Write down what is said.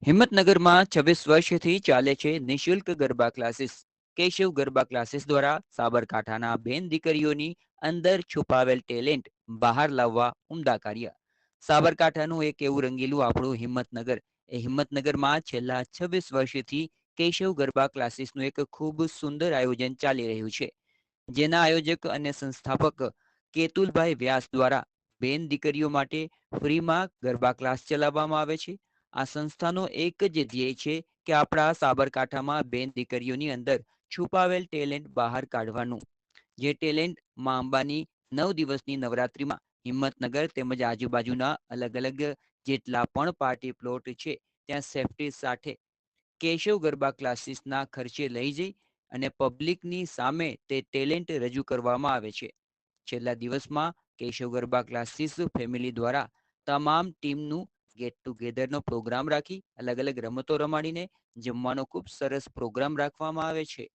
હિંમતનગરમાં 26 વર્ષથી ચાલે છે નિઃશુલ્ક ગરબા ક્લાસીસ. કેશવ ગરબા ક્લાસીસ દ્વારા સાબરકાંઠાના બેન દીકરીઓની અંદર છુપાવેલ ટેલેન્ટ બહાર લાવવા ઉમદા કાર્ય. સાબરકાંઠાનું એક એવું રંગીલું આપણું હિંમતનગર. એ હિંમતનગરમાં છેલ્લા 26 વર્ષથી કેશવ ગરબા ક્લાસીસનું એક ખૂબ સુંદર આયોજન ચાલી રહ્યું છે. જેના આયોજક અને સંસ્થાપક કેતુલભાઈ વ્યાસ દ્વારા બેન દીકરીઓ માટે ફ્રીમાં ગરબા ક્લાસ ચલાવવામાં આવે છે. આ સંસ્થાનો એક જ ધ્યેય છે કે આપણા સાબરકાંઠામાં બેન દીકરીઓની અંદર છુપાવેલ ટેલેન્ટ બહાર કાઢવાનું. જે ટેલેન્ટ મા અંબાની 9 દિવસની નવરાત્રિમાં હિંમતનગર તેમજ આજુબાજુના અલગ અલગ જેટલા પણ પાર્ટી પ્લોટ છે ત્યાં સેફટી સાથે કેશવ ગરબા ક્લાસીસના ખર્ચે લઈ જઈ અને પબ્લિકની સામે તે ટેલેન્ટ રજૂ કરવામાં આવે છે. છેલ્લા દિવસમાં કેશવ ગરબા ક્લાસીસ ફેમિલી દ્વારા તમામ ટીમનું ગેટ ટુગેધરનો પ્રોગ્રામ રાખી અલગ અલગ રમતો રમાડીને જમવાનો ખૂબ સરસ પ્રોગ્રામ રાખવામાં આવે છે.